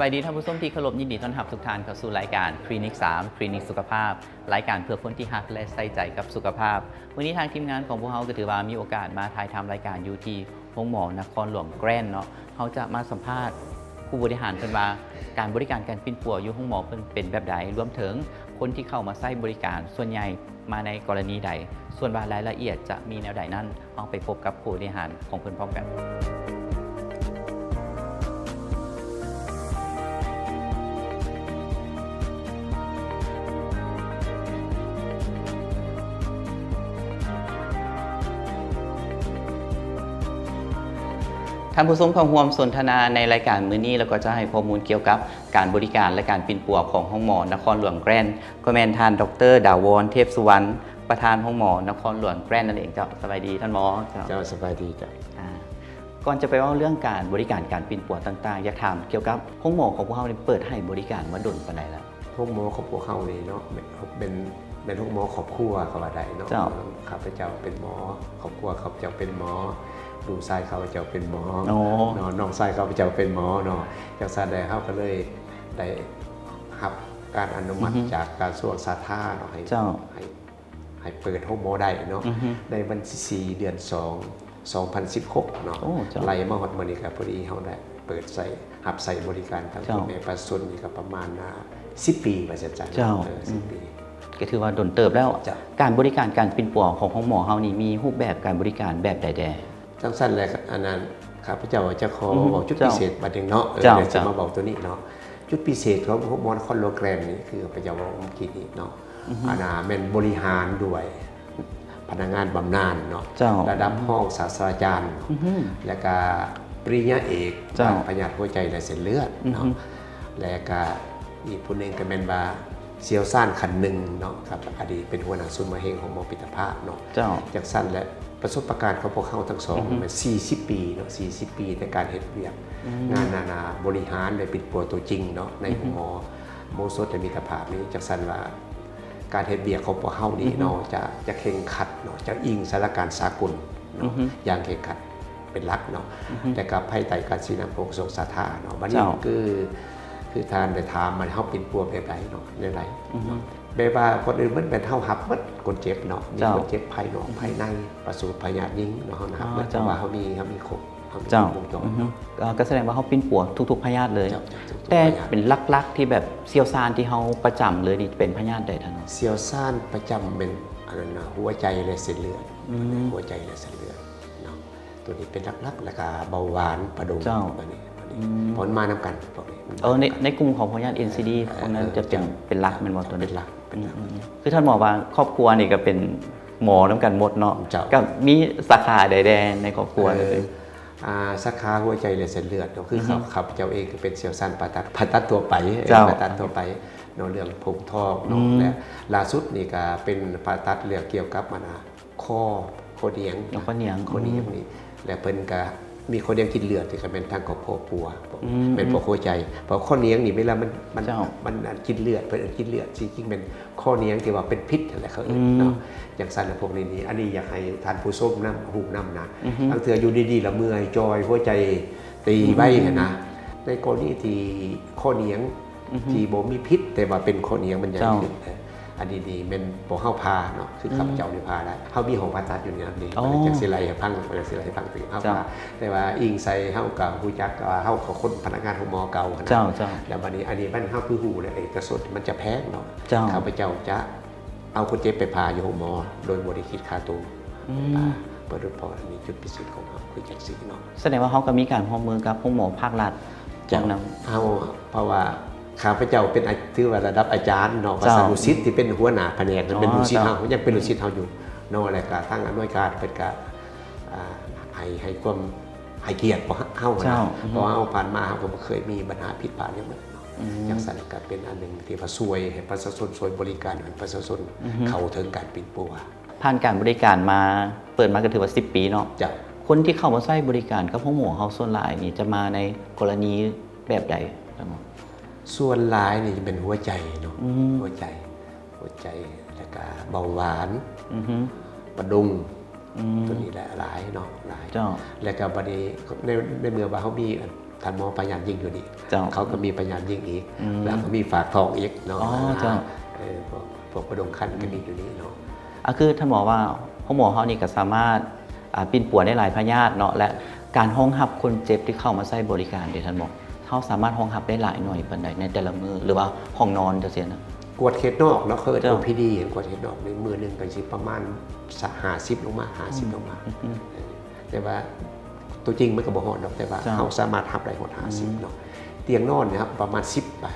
ายดีท่านผู้ชมที่เคารพยินดีต้อนรับทุกท่านเข้าสู่รายการคลินิก3คลินิกสุขภาพรายการเพื่อคนที่ฮักและใส่ใจกับสุขภาพวันนี้ทางทีมงานของพวกเราก็ถือว่ามีโอกาสมาถ่ายทำรายการอยู่ที่โรงหมอนครหลวงแกรนด์เนาะเขาจะมาสัมภาษณ์ผู้บริหารเพิ่นว่าการบริการการปิ้นปัวอยู่ห้องหมอเพิ่นเป็นแบบใดรวมถึงคนที่เข้ามาใช้บริการส่วนใหญ่มาในกรณีใดส่วนรายละเอียดจะมีแนวใดนั้นเอาไปพบกับผู้บริหารของเพิ่นพร้อมกันท่านผู้ชมเข้าร่วมสนทนาในรายการมื้อนี้แล้วก็จะให้ข้อมูลเกี่ยวกับการบริการและการปิ้นปัวของห้องหมอนครหลวงแกรนด์ก็แม่นท่านดร.ดาวรเทพสุวรรณประธานห้องหมอนครหลวงแกรนด์นั่นเองเจ้าสบายดีท่านหมอเจ้าสบายดีจ้ะก่อนจะไปว่าเรื่องการบริการการปิ้นปัวต่างๆอยากถามเกี่ยวกับห้องหมอของพวกเราเปิดให้บริการมาดนปานใดแล้วห้องหมอของพวกเขานี่เนาะเป็นห้องหมอครอบครัวเขาว่าได้เนาะข้าพเจ้าเป็นหมอครอบครัวข้าพเจ้าเป็นหมอดูชายข้าพเจ้าเป็นหมอน้องชายข้าพเจ้าเป็นหมอเนาะจากสาแดงเขาก็เลยได้รับการอนุมัติจากการส่วนสาธารณเนาะให้เปิดห้องหมอได้เนาะในวันที่4 เดือน 2 2016เนาะไล่มาฮอดมื้อนี้ก็พอดีเฮาได้เปิดรับใส่บริการทั้งพ่อแม่ประชาชนนี่ก็ประมาณ10 ปีว่าซั่นจ้ะ10 ปีก็ถือว่าดนเติบแล้วการบริการการปิ้นปัวของห้องหมอเฮานี่มีรูปแบบการบริการแบบใดๆจังสั้นแหละอันนั้นข้าพเจ้าจะขอบอกจุดพิเศษบัดนึงเนาะเดี๋ยวจะมาบอกตัวนี้เนาะจุดพิเศษของหมอคอนโลแกรมนี่คือข้าพเจ้าว่าเมื่อกี้นี้เนาะอันน่ะแม่นบริหารด้วยพนักงานบำนาญเนาะระดับห้องศาสตราจารย์และก็ปริญญาเอกพยาธิหัวใจและเส้นเลือดเนาะและก็อีกผู้นึงก็แม่นว่าเซียวซ่านขันหนึ่งเนาะครับอดีตเป็นหัวหน้าศูนย์มะเร็งของหมอปิตภาพเนาะจากสั้นและประสบการณ์ของพวกเขาทั้งสองมัน40 ปีเนาะ40 ปีในการเฮ็ดเวียกงานนานาบริหารในปิดปัวตัวจริงเนาะในหมอโมโซตมิตรภาพนี้จากสั้นว่าการเฮ็ดเวียกของพวกเขานี่เนาะจะเข่งขัดเนาะจะอิงสถานการณ์สากลเนาะอย่างเข่งขัดเป็นหลักเนาะแต่กับภายใต้การชี้นำของทรงสาธารณะเนาะบัดนี้คือทานได้ถามมันเฮาปิดปัวแบบใดเนาะในไรแบบว่าคนอื่นมันเป็นเท่าหับมันคนเจ็บเนาะมีคนเจ็บภายนอกภายในประสูติพยาธิยิงเนาะนะครับแล้วก็ว่าเขามีครบเจ้าก็แสดงว่าเขาปิ้นปัวทุกๆพยาธิเลยแต่เป็นลักๆที่แบบเซียวซานที่เขาประจำเลยนี่เป็นพยาธิใดท่านเซียวซานประจำเป็นอันนั้นนะหัวใจและเส้นเลือดหัวใจและเส้นเลือดเนาะตัวนี้เป็นลักๆแล้วก็เบาหวานประดุมตัวนี้ผลมานำกันพวกนี้ในกลุ่มของพยาธิ NCD พวกนั้นจะเป็นลักเป็นหมดตัวนี้คือท่านหมอว่าครอบครัวนี่ก็เป็นหมอนำกันหมดเนาะก็มีสาขาใดๆในครอบครัวเลยสาขาหัวใจและเส้นเลือดก็คือเขาเจ้าเองก็เป็นเซลล์สั้นผ่าตัดตัวไปผ่าตัดตัวไปเนาะเรื่องผมทองเนาะและล่าสุดนี่ก็เป็นผ่าตัดเรื่องเกี่ยวกับข้อเนียงนี่และเพิ่นก็มีข้อเนียงกินเลือดที่ก็เป็นทางของพ่อปัวเป็นพวกหัวใจเพราะข้อเนียงนี่เวลามันกินเลือดเป็นกินเลือดจริงๆเป็นข้อเนียงที่ว่าเป็นพิษอะไรเขาเนาะอย่างสั้นพวกนี้อันนี้อยากให้ทานผู้ส้มน้ำหูน้ำนะบางเถื่ออยู่ดีๆละเมื่อยจอยหัวใจตีไว้นะในกรณีที่ข้อเนียงที่บ่มีพิษแต่ว่าเป็นข้อเนียงมันใหญ่ขึ้นอันดีๆเป็นพวกเข้าพาเนาะคือขับเจ้าในพาได้เข้ามีของผ่าตัดอยู่เนี่ยนี่มันจะสิไลพังมันจะสิไลพังถึงเข้าพาแต่ว่าอิงใส่เข้ากับหูจักเข้ากับคนพนักงานของหมอเก่านะแล้ววันนี้อันนี้มันเข้าคือหูเลยกระสุนมันจะแพงเนาะข้าพเจ้าจะเอาคนเจ็บไปพาอยู่หมอโดยบริคิดค่าตัวเปิดพออันนี้จุดพิเศษของเขาคือจากสีเนาะแสดงว่าเขาก็มีการร่วมมือกับห้องหมอภาครัฐจากนั้นเอาเพราะว่าข้าพเจ้าเป็นถือว่าระดับอาจารย์เนาะภาษาลูซิตที่เป็นหัวหน้าแผนกเป็นลูซิตเฮายังเป็นลูซิตเฮาอยู่เนาะอะไรก็ทั้งอำนวยการเป็นก็ให้ความให้เกียรติเฮาเพราะว่าเฮาผ่านมาเฮาก็บ่เคยมีปัญหาผิดพลาดอย่างนั้นเนาะจังซั่นก็เป็นอันนึงที่ว่าช่วยให้ประชาชนช่วยบริการให้ประชาชนเข้าถึงการปิ้นปัวผ่านการบริการมาเปิดมาก็ถือว่า10 ปีเนาะคนที่เข้ามาใช้บริการกับห้องหมอเฮาส่วนหลายนี่จะมาในกรณีแบบใดครับส่วนหลายนี่จะเป็นหัวใจเนาะหัวใจแล้วก็เบาหวานประดุงตัวนี้แหละหลายเนาะหลายแล้วก็บัดนี้ในเมื่อว่าเขามี ท่านหมอพยายามยิงอยู่นี่ เจ้า เขาก็มีพยายามยิงอีก อืม แล้วก็มีฝากทองอีกเนาะ อ๋อเจ้า พวกประดงคันก็มีอยู่นี่เนาะ คือท่านหมอว่าห้องหมอเขานี่ก็สามารถปิ่นป่วยได้หลายพยาธิเนาะและการห้องหับคนเจ็บที่เข้ามาใช้บริการเดี๋ยวท่านหมอเขาสามารถห้องหับได้หลายหน่วยปานใดในแต่ละมือหรือว่าห้องนอนจะเสียนะ กวดเขตนอกเนาะเขาเอิ้น เจ้า OPD เห็นกวดเขตนอกในมือหนึงก็สิประมาณ50ลงมา50ลงมาแต่ว่าตัวจริงมันก็บ่ฮอดดอกแต่ว่า เจ้า เขาสามารถรับได้ฮอด50เนาะเตียงนอนเนะครับประมาณ10ไป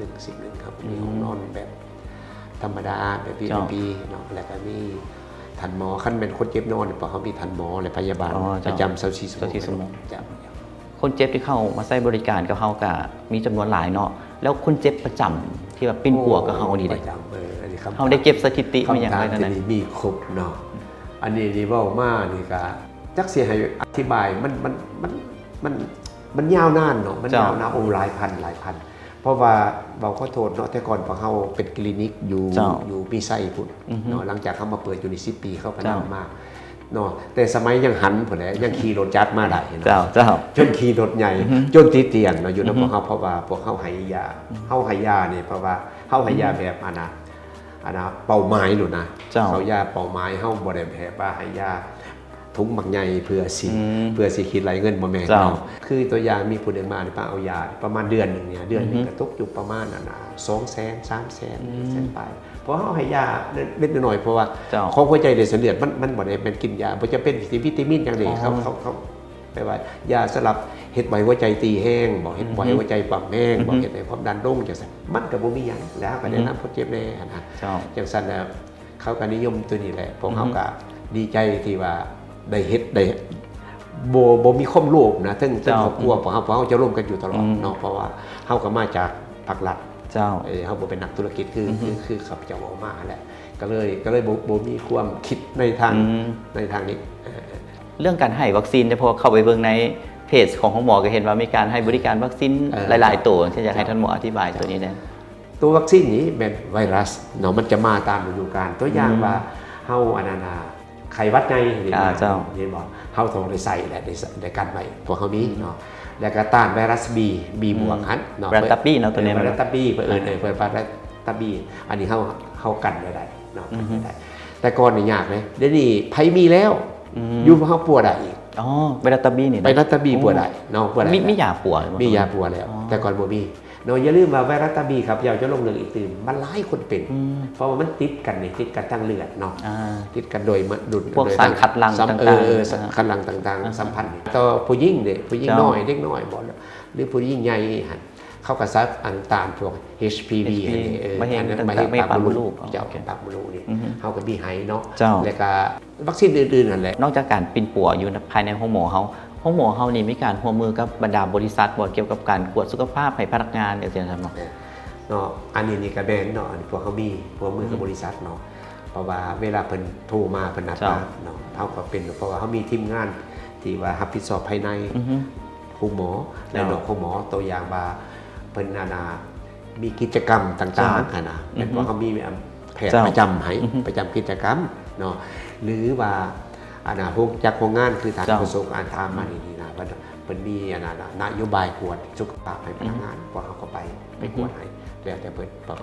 11ครับมีห้องนอนแบบธรรมดาแบบ VIP เนาะแล้วก็มีทันหมอคันเป็นคนเจ็บนอนเพราะเขามีทันหมอและพยาบาล อ๋อ ป เจ้า ระจำ24ชั่วโมงจ้ะ คนเจ็บที่เข้ามาใช้บริการกับเขาก็มีจำนวนหลายเนาะแล้วคนเจ็บประจำที่แบบปิ่นป่วยกับเขาดี ป เด้ ระจำอันนี้คำ เขาได้เก็บสถิติมาอย่างไร คำถาม นั่น ที่ นะ มีครบเนาะอันนี้ที่เว้ามานี่ก็จักสิให้อธิบายมันยาวนานเนาะมันยาวนานโอ้หลายพัน เพราะว่าเราขอโทษเนาะแต่ก่อนพอเขาเป็นคลินิกอยู่ปีไซพุ่นเนาะหลังจากเขามาเปิดอยู่ใน10 ปีเขาพัฒนามากเนาะแต่สมัยยังหันพุ่นแหละยังขี่รถจักรมาได้เนาะ เจ้า จนขี่รถใหญ่จนติดเตียงเนาะอยู่นำพวกเขาเพราะว่าพวกเขาให้ยาเขาให้ยานี่เพราะว่าเขาให้ยาแบบอันนะเป่าไม้หรือนะ เจ้า เขายาเป่าไม้เขาบ่ได้แบบว่าให้ยาถุงบักใหญ่เพื่อสิคิดไหลเงินบ่แม่น เจ้า เนาะคือตัวอย่างมีผู้หนึงมาเนี่ยป้าเอายาประมาณเดือนหนึงเนี่ยเดือนหนึงก็ตกอยู่ประมาณ200,000 300,000ไปเพราะเขาให้ยาเล็กน้อยเพราะว่า เจ้า ของหัวใจเดือดเลือดมันบ่ได้เป็นกินยาบ่จะเป็นวิตามินอย่างนี้เขาไปว่ายาสลับเฮ็ดไว้หัวใจตีแห้งบอกเฮ็ดไว้หัวใจปั๊มแห้งบอกเฮ็ดให้ความดันลงจังซั่นมันก็บ่มีหยังแล้วก็แนะนำคนเจ็บแน่นะ เจ้า จังซั่นแล้วเขาก็นิยมตัวนี้แหละพวกเขาก็ดีใจที่ว่าได้เฮ็ดได้บ่มีความโลภนะถึงครอบครัวพวกเขาจะร่วมกันอยู่ตลอดเนาะเพราะว่าเฮาก็มาจากภาครัฐ เจ้า เขาบอกเป็นนักธุรกิจคือขับเจ้าออกมาแหละก็เลยบ่มีความคิดในทางนี้ เรื่องการให้วัคซีนเนี่ยพอเข้าไปเบิ่งในเพจของหมอก็เห็นว่ามีการให้บริการวัคซีนหลายๆตัวที่อยากให้ท่านหมออธิบายตัวนี้ได้ ตัววัคซีนนี้เป็นไวรัสเนาะมันจะมาตามฤดูกาลตัวอย่างว่าเฮาอนานาไข้หวัดใหญ่เห็น เจ้า เห็นบ่เฮาต้องได้ใส่และได้กันไว้พวกเฮามีเนาะแล้วก็ต้านไวรัส B บวกอันเนาะ ไวรัสตับบี้เนาะตัวนี้ ไวรัสตับบี้เพิ่นไวรัสตับบี้อันนี้เฮากันไว้ได้เนาะกันไว้ได้แต่ก่อนนี่ยากเลยเดี๋ยวนี้ไผมีแล้วอยู่เฮาป่วยได้อีก อ๋อไวรัสตับบี้นี่นะ ไวรัสตับบี้ป่วยได้เนาะป่วยได้ มียาป่วย มียาป่วยแล้ว แต่ก่อนบ่มีเนาะอย่าลืมว่าไวรัสตับบี้ครับอยากจะลงเรื่องอีกตื่นมันหลายคนเป็นเพราะว่ามันติดกันนี่ติดกันทางเลือดเนาะ ติดกันโดยดุล พวกสารคัดหลั่งต่างๆ คัดหลังต่างๆสัมพันธ์ต่อผู้หญิงเด็กผู้หญิงน้อยเด็กน้อยบ่หรือผู้หญิงใหญ่หันเขาก็ซักอันตานพวก HPV มะเร็ง อันนั้น ต่างๆ มะเร็ง ไม่ ปาก ปาก ม ม ด ดลู ลูก ก เจ้า โอเค ปากมดลูกนี่เขาก็มีไห้เนาะ เจ้า แล้วก็วัคซีนอื่นๆนั่นแหละ นอกจากการปิ่นปัวอยู่ภายในห้องหมอเขานี่มีการร่วมมือกับบรรดาบริษัทบ่เกี่ยวกับการตรวจสุขภาพให้พนักงานเดี๋ยวเสียครับเนาะ เนาะอันนี้ก็แบนเนาะอันนี้พวกเขามีหัวมือกับบริษัทเนาะเพราะว่าเวลาเพิ่นโทรมาเพิ่นนัดมาเนาะเขาก็เป็นเพราะว่าเขามีทีมงานที่ว่ารับผิดชอบภายในผู้หมอและนอกผู้หมอตัวอย่างว่าเพิ่นมีกิจกรรมต่างๆนะเป็นเพราะเขามีแพทย์ประจำให้ประจำกิจกรรมเนาะหรือว่าพวกจากโรงงานคือทางกระทรวงการทางมานี่นะเพิ่นมีนโยบายกวดสุขภาพให้พนักงานพวกเขาก็ไปกวดให้แล้วแต่เพิ่นพอ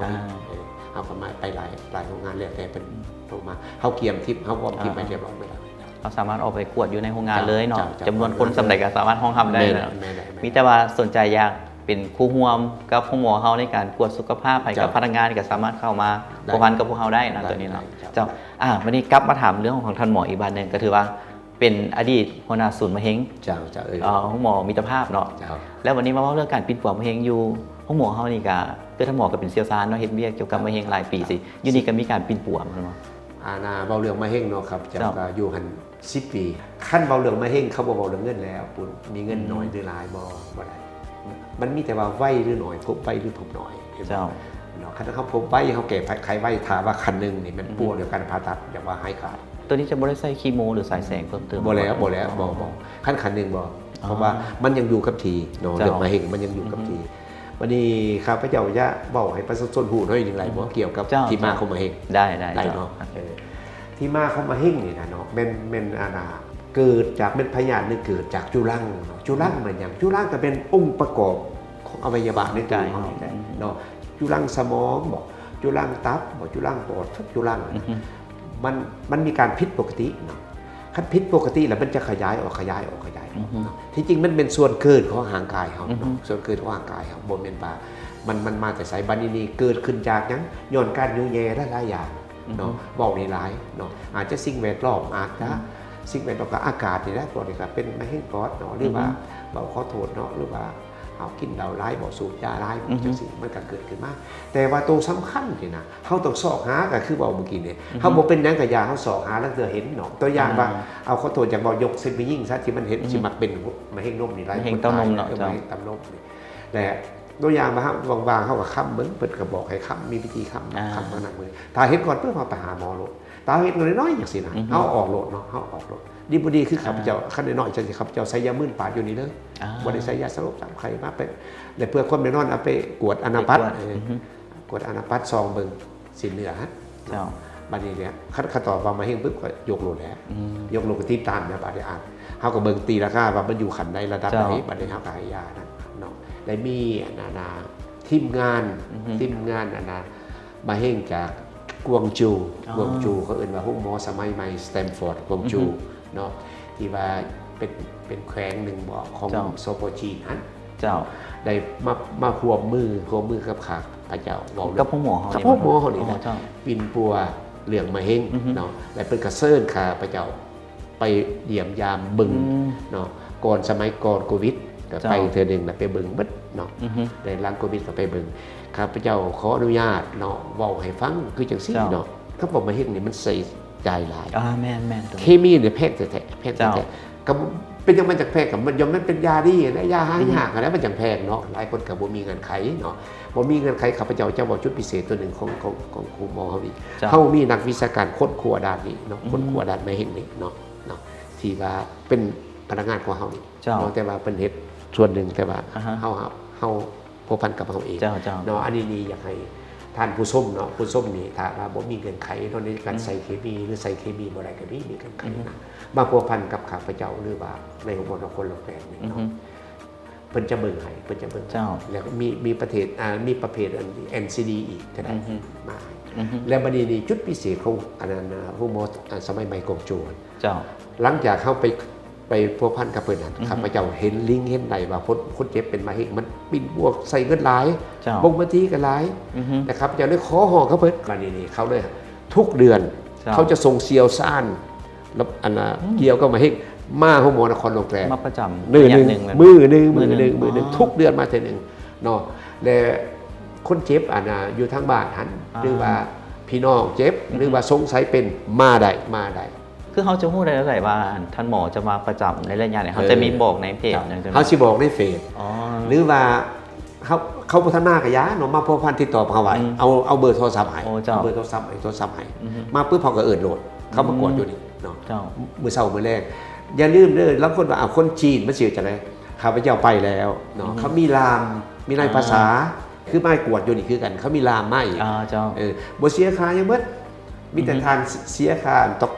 เขาก็มาไปหลายโรงงานแล้วแต่เพิ่นโทรมาเขาเกียมทิปเขาวอร์มทิปไปเรียบร้อยไปแล้ว เราสามารถออกไปกวดอยู่ในโรงงานเลยเนาะจำนวนคนสำเร็จก็สามารถห้องทำได้นะ แม่ได้ มีแต่ว่าสนใจอยากเป็นคู่ร่วมกับพวกหมอเขาในการตรวจสุขภาพให้กับพนักงานก็สามารถเข้ามาพัวพันกับพวกเขาได้นะตัวนี้เนาะเจ้าวันนี้กลับมาถามเรื่องของท่านหมออีกบ้านหนึ่งก็ถือว่าเป็นอดีตหัวหน้าศูนย์มะเร็ง เจ้าห้องหมอมิตรภาพเนาะแล้ววันนี้มาเล่าเรื่องการปิดปวดมะเร็งอยู่ห้องหมอเขานี่ก็คือท่านหมอก็เป็นเซียวซานเนาะเฮ็ดเบี้ยเกี่ยวกับมะเร็งหลายปีสิอยู่นี่ก็มีการปิดปวดมั้งเนาะ เบาเรื่องมาเฮงเนาะครับจะอยู่หัน10 ปีขั้นเบาเรื่องมาเฮงเขาบอกเบาเรื่องเงินแล้วปุ่นมีเงินน้อยหรือหลายบ่ได้มันมีแต่ว่าไวหรือหน่อยพบไวหรือพบน้อยเจ้าเนาะคันเขาพบไวเขาแก่ใครไวถามว่าคันนึงนี่มันปวดเดียวกันผ่าตัดอย่างว่าหายขาด ตัวนี้จะบ่ได้ใส่คีโมหรือสายแสงเพิ่มเติมบ่แล้วคันนึงบ่เพราะว่ามันยังอยู่กับทีเนาะเรื่องมาเฮงมันยังอยู่กับทีวันนี้ข้าพเจ้าจะบอกให้ประชาชนหูหน่อยหนึ่งไรบ่เกี่ยวกับที่มาของมาเฮงได้เนาะที่มาของมาเฮงนี่นะเนาะเป็น เกิดจากเป็นพยาธิหรือเกิดจากจุลังจุลังเหมือนอย่างจุลังก็เป็นองค์ประกอบของอวัยวะในตัวเราเนาะจุลังสมองบอกจุลังตับบอกจุลังปอดทุกจุลังมันมีการผิดปกติเนาะคันผิดปกติแล้วมันจะขยายออกที่จริงมันเป็นส่วนเกิดของร่างกายเขาส่วนเกิดของร่างกายเขาบนเป็นป่ามันมาแต่สายบานินีเกิดขึ้นจากยังย้อนการยูแย่หลายอย่างเนาะบอกในหลายเนาะอาจจะสิ่งแวดล้อมอาจจะสิ่งแวดล้อมกับอากาศนี่แหละตัวนี้ก็เป็นมะเร็งปอดเนาะหรือว่าเบาขอโทษเนาะหรือว่าเอากินเหล้าร้ายบ่สูบยาร้ายจังซี่มันก็เกิดขึ้นมาแต่ว่าตัวสำคัญนี่นะเฮาต้องสอกหาก็คือเว้าเมื่อกี้นี่เฮาบ่เป็นหยังกับยาเฮาสอกหาแล้วเธอเห็นเนาะตัวอย่างว่าเอาขอโทษจากบ่ยกเส้นไปยิ่งซะที่มันเห็นสิมักเป็นมะเร็งนมนี่หลายคนเต้านมเนาะมะเร็งเต้านมนี่แต่ตัวอย่างมาครับวางๆเขาก็ค้ำเบิ้งเปิดกระบอกให้ค้ำมีวิธีค้ำขนาดมือตาเห็นก่อนเพื่อมาไปหาหมอโหลดตาเห็นน้อยๆอย่างสินะเขาออกโหลดเนาะเขาออกโหลดดีบุดีคือข้าพเจ้าขั้นน้อยๆจะสิข้าพเจ้าใส่ยามื่นปาดอยู่นี่เลยบริใส่ยาสลบสามไข่มาไปเลยเพื่อคนไม่นอนเอาไปกวดอนาปัสกวดอนาปัสซองเบิ้งสินเนื้อฮะบัดนี้เนี่ยขั้นต่อมาเฮงปุ๊บก็ยกโหลดแล้วยกโหลดก็ตีตามนะบัดนี้อ่านเขาก็เบิ้งตีราคาว่ามันอยู่ขันใดระดับไหนบัดนี้เขาก็ให้ยานะเนาะได้มีนาทีมงานมาเฮงจากกวงจูเขาเอ่นว่าห้องหมอสมัยใหม่สแตมฟอร์ดกวงจูเนาะที่ว่าเป็นแขวงหนึ่งบ่ของโซโปจีนฮะเจ้าได้มาควบมือกับขาพระเจ้ากับห้องหมอเขานี่นะปินปัวเหลืองมาเฮงเนาะและเป็นกระเซิร์นขาพระเจ้าไปเยี่ยมยามบึงเนาะก่อนสมัยก่อนโควิดไปเธอหนึ่งไปบึงบัดเนาะได้ล้างโควิดก็ไปบึงข้าพเจ้าขออนุญาตเนาะเว้าให้ฟังคือจังซี่เนาะเขาบอกมาเฮ็ดนี่มันใส่ใจหลายแม่นเคมีเนี่ยแพงแต่แพงแต่ก็เป็นยังมันจากแพงกับมันยังมันเป็นยาดีนะยาหายากนะมันจังแพงเนาะหลายคนก็บ่มีเงินไขเนาะบ่มีเงินไขข้าพเจ้าจะบอกชุดพิเศษตัวหนึ่งของครูหมอเฮานี่เฮามีนักวิชาการค้นครัวด้านนี้เนาะค้นครัวด้านมาเฮ็ดนี่เนาะที่ว่าเป็นพนักงานของเฮานี่เนาะแต่ว่าเป็นเฮ็ดส่วนหนึ่งแต่ว่าเฮาพัวพันกับเราเองเนาะอันนี้อยากให้ท่านผู้ส้มเนาะผู้ส้มนี่ถ้าว่าบ่มีเงินไขตอนนี้การใส่เคมีหรือใส่เคมีบ่ได้ก็มีเงินไขนะมาพัวพันกับข้าพเจ้าหรือว่าในองค์กรคนละแปลงนี่เนาะเพิ่นจะเบิ่งให้เพิ่นจะเบิ่งแล้วมีประเภทNCD อีกจะได้มาแล้วบัดนี้จุดพิเศษของอันนั้นผู้หมอสมัยใหม่กงโจรหลังจากเข้าไปพัวพันกับเพิ่นนั่นข้าพเจ้าเห็นลิงเห็นใดว่าคนเจ็บเป็นมาเฮงมันปิ่นบวกใส่เงินหลายบงบัญชีกันหลายนะครับเจ้าเลยขอห้องเขาเพิ่นกันนี่เขาเลยทุกเดือนเขาจะส่งเซียวซ่านแล้วอันเกี่ยวก็มาเฮงมาห้องหมอนครโรงแรมมาประจำมือหนึ่งทุกเดือนมาเท่านึงเนาะแล้วคนเจ็บอยู่ทางบ้านหันหรือว่าพี่น้องเจ็บหรือว่าสงสัยเป็นมาได้คือเขาจะพูดได้แล้วว่าท่านหมอจะมาประจำในระยะเนี่ยเขาจะมีบอกในเพจเขาสิบอกในเฟซหรือว่าเขาพัฒนากับยาเนาะมาพัวพันติดต่อเขาไว้เอาเบอร์โทรศัพท์ให้เบอร์โทรศัพท์ให้มาปุ๊บเขาก็เอิ้นโหลดเขามากดอยู่นี่เนาะมือเช้ามือแรกอย่าลืมเด้อแล้วคนว่าคนจีนมันสิจะได้ข้าพเจ้าไปแล้วเนาะเขามีลามมีในภาษาคือไม่กวดอยู่นี่คือกันเขามีลามไม่บ่เสียค่ายังเบิดมีแต่ทานเสียค่าตอก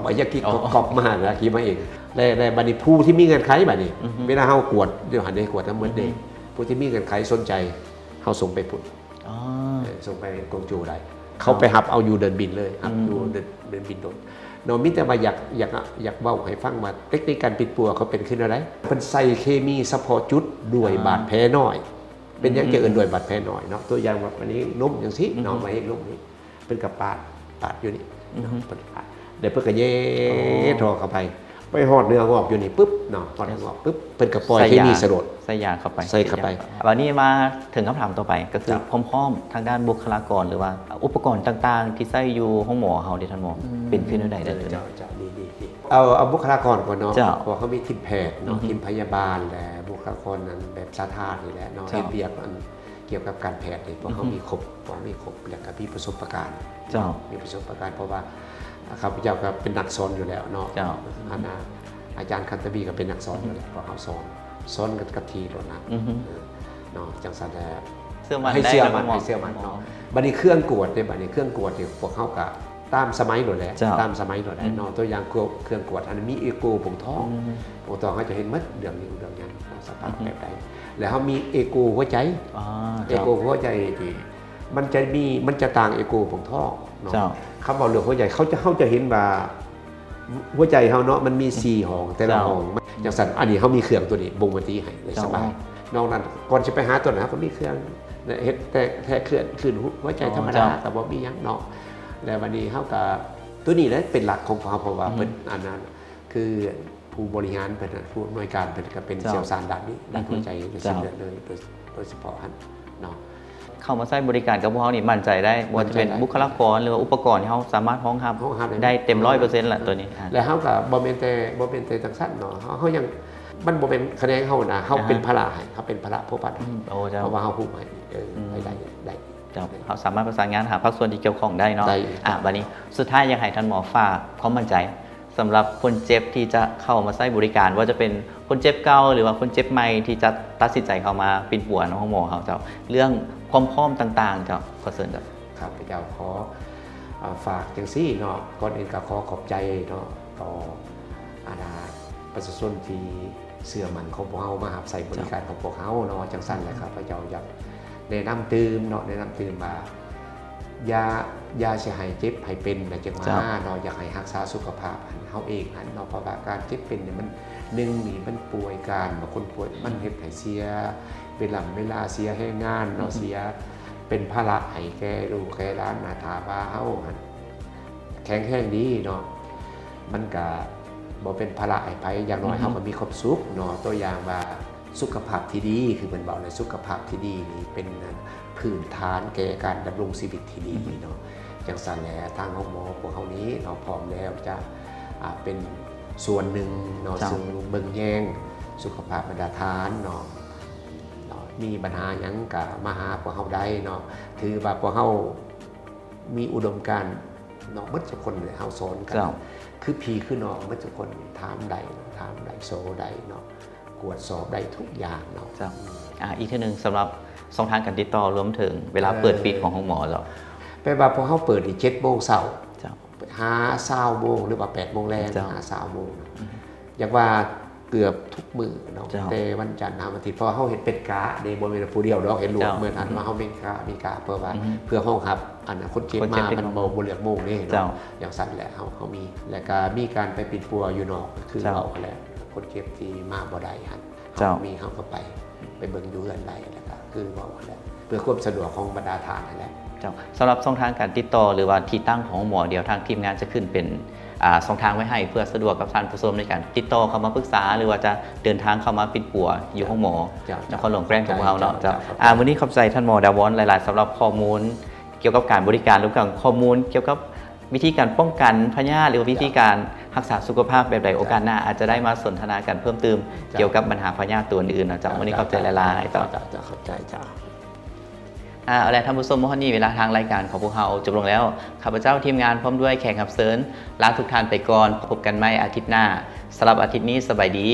บ่อยากกินกอบมาแล้วคิดมาเองและบัดนี้ผู้ที่มีเงินไขบัดนี้เวลาเฮากวดเดี๋ยวหันได้กวดน้ำเหมือนเดิมผู้ที่มีเงินไขสนใจเฮาส่งไปพุ่นส่งไปกงจูได้เขาไปหับเอาอยู่เดินบินเลยหับอยู่เดินบินโดนเนาะมิแต่ว่าอยากเว้าให้ฟังว่าเทคนิคการปิดปัวเขาเป็นขึ้นอะไรเพิ่นใส่เคมีเฉพาะจุดด้วยบาดแผลน้อยเป็นอย่างจะเอิ้นด้วยบาดแผลน้อยเนาะตัวอย่างแบบอันนี้นุ่มจังซี่เนาะมาเฮ็ดนุ่มนี่เป็นกับปาดอยู่นี่เนาะปาดเดี๋ยวเพื่อกระเย่ทอเข้าไปหอดเนื้องอกอยู่นี่ปุ๊บเนาะหอดเนื้องอกปุ๊บเป็นกระปอยที่มีสลดใส่ยาเข้าไป วันนี้มาถึงคำถามต่อไปก็คือพร้อมๆทางด้านบุคลากรหรือว่าอุปกรณ์ต่างๆที่ใส่อยู่ห้องหมอเฮาที่ท่านหมอเป็นขึ้นได้เลยดีเอาบุคลากรก่อนเนาะเพราะเขามีทีมแพทย์เนาะทีมพยาบาลและบุคลากรนั้นแบบสาธารณะนี่แหละเนาะเรียบเกี่ยวกับการแพทย์นี่เพราะเขามีครบแล้วก็มีประสบการณ์มีประสบการณ์เพราะว่าข้าพเจ้าก็เป็นนักสอนอยู่แล้วเนาะอาจารย์คันตบีก็เป็นนักสอนอยู่แล้วเพราะเขาสอนกันกับทีแล้วนะเนาะจังสันให้เชื่อมันเนาะบัดนี้เครื่องกวดเนี่ยบัดนี้เครื่องกวดเนี่ยพวกเขาก็ ตามสมัยหมดแหละ เจ้า ตามสมัยหมดแหละเนาะตัวอย่างเครื่องกวดอันมีเอโกผงทองผงทองเขาจะเห็นมัดเดืองนี้เดืองนั้นสภาพแบบใดแล้วเขามีเอโกหัวใจ อ๋อ เอ เจ้า โกหัวใจที่มันจะต่างเอโกผงทองเนาะ เจ้า คำว่าเรื่องหัวใจเขาจะเห็นว่าหัวใจเขาเนาะมันมี4ห้องแต่ละห้องอย่างสันอันนี้เขามีเครื่องตัวนี้บ่งบันทีให้เลยสบายนอกนั้นก่อนจะไปหาตัวไหนเขามีเครื่องเฮ็ดแต่แค่เคลื่อนขึ้นหัวใจธรรมดาแต่บ่มีหยังเนาะแล้ววันนี้เขากับตัวนี้นะเป็นหลักของเขาเพราะว่าเป็นอันนั้นคือผู้บริหารเป็นผู้อำนวยการเป็นก็เป็นเชี่ยวชาญด้านนี้ด้านหัวใจโดยเฉพาะเลยโดยเฉพาะเนาะ เข้ามาใช้บริการกับพวกเขานี่มั่นใจได้ว่าจะเป็นบุคลากรหรือว่าอุปกรณ์ที่เขาสามารถห้องรับ ห้องรับ ได้เต็ม100%แหละตัวนี้ แล้วเขากับบ่เป็นแต่ทั้งสั้นเนาะเขายังมันบ่เป็นคะแนนเขานะเขาเป็นพระให้เขาเป็นพระผู้พัน โอ้เจ้า เพราะว่าเขาผู้ให้ได้ เจ้าเขาสามารถประสานงานหาภาคส่วนที่เกี่ยวข้องได้เนาะ ได้ วันนี้สุดท้ายยังให้ท่านหมอฝากความมั่นใจสำหรับคนเจ็บที่จะเข้ามาใช้บริการ ว่าจะเป็นคนเจ็บเก่าหรือว่าคนเจ็บใหม่ที่จะตัดสินใจเข้ามาเป็นปัวน้องหมอเขาเจ้าเรื่องความพร้อมต่างๆเจ้าขอเสริญเจ้า ครับพระเจ้าขอฝากจังซี่เนาะก่อนอื่นก็ขอขอบใจเนาะต่ออาณาประชาชนที่เสื่อมันของพวกเฮามาหับใส่บริการของพวกเฮาเนาะจังสั้นแหละครับพระเจ้าอยากแนะนำตื่มเนาะแนะนำตื่มมาอย่าสิให้เจ็บให้เป็นนะจังว่าเนาะอยากให้รักษาสุขภาพเฮาเองเนาะเพราะว่าการเจ็บเป็นเนี่ยมันนี่มันป่วยการบางคนป่วยมันเฮ็ดให้เสียเวลาเสียให้งานเนาะเสียเป็นภาระให้แก่ลูกแก่หลานนะถ้าว่าเฮาแข็งแรงดีเนาะมันก็บ่เป็นภาระให้ไผอย่างน้อยเฮาก็มีความสุขเนาะตัวอย่างว่าสุขภาพที่ดีคือมันบอกเลยสุขภาพที่ดีนี่เป็นพื้นฐานแก่การดำรงชีวิตที่ดีเนาะจังซั่นแหละทางหมอพวกเฮานี้เนาะพร้อมแล้วจะเป็นส่วนหนึ่งเนาะซึ่งเบิ่งแยงสุขภาพมาตรฐานเนาะมีปัญหาหยังก็มาหาพวกเฮาได้เนาะถือว่าพวกเฮามีอุดมการณ์เนาะหมดทุกคนเลยเฮาสอนกันคือพี่คือน้องหมดทุกคนถามได้โซได้เนาะกวดสอบได้ทุกอย่างเนาะ อีกทีหนึ่งสำหรับช่องทางการติดต่อรวมถึงเวลาเปิดปิดของห้องหมอเจ้า แปลว่าพอเขาเปิดอีก7 โมงเช้า เจ้า หา20 โมงหรือว่า8 โมงแรง เจ้า หา20 โมงอยากว่าเกือบทุกมื้อเนาะ เจ้า แต่วันจันทร์อาทิตย์เพราะเขาเห็นเป็นกะในบริเวณผู้เดียวเนาะเห็นรวม เจ้า เมื่อนั้นว่าเขามีกะเพื่อว่าเพื่อห้องครับอันนั้นคนเจ็บ คนเจ็ มา บเป็น มันบ่เลือกโมงนี่ เจ้า เนาะอย่างสั้นแหละเขามีแล้วก็มีการไปปิดปัวอยู่นอกคือ เจ้า เอาแหละคนเจ็บที่มาบ่ได้หัน เจ้า มีเขาก็ไปเบิ่งอยู่เรือนใดแล้วก็คือว่าแหละเพื่อความสะดวกของบรรดาทานนั่นแหละ เจ้าสำหรับช่องทางการติดต่อหรือว่าที่ตั้งของหมอเดียวทางทีมงานจะขึ้นเป็นช่องทางไว้ให้เพื่อสะดวกกับท่านผู้ชมในการติดต่อเข้ามาปรึกษา หรือว่าจะเดินทางเข้ามาปิดปัวอยู่ห้องหมอ เจ้า นครหลวงแกล้งของเราเนาะ เจ้า วันนี้ขอบใจท่านหมอดาวอนหลายๆสำหรับข้อมูลเกี่ยวกับการบริการรวมถึงข้อมูลเกี่ยวกับวิธีการป้องกันพยาธิหรือว่าวิธีการรักษาสุขภาพแบบใดโอกาสหน้าอาจจะได้มาสนทนากันเพิ่มเติมเกี่ยวกับปัญหาพยาธิตัวอื่นๆนะจ๊ะวันนี้ขอบใจหลายๆต่อ จะเข้าใจจ้า เอาละท่านผู้ชมเมื่อนี้เวลาทางรายการของพวกเราจบลงแล้วข้าพเจ้าทีมงานพร้อมด้วยแขกรับเชิญลาทุกท่านไปก่อนพบกันใหม่อาทิตย์หน้าสำหรับอาทิตย์นี้สบายดี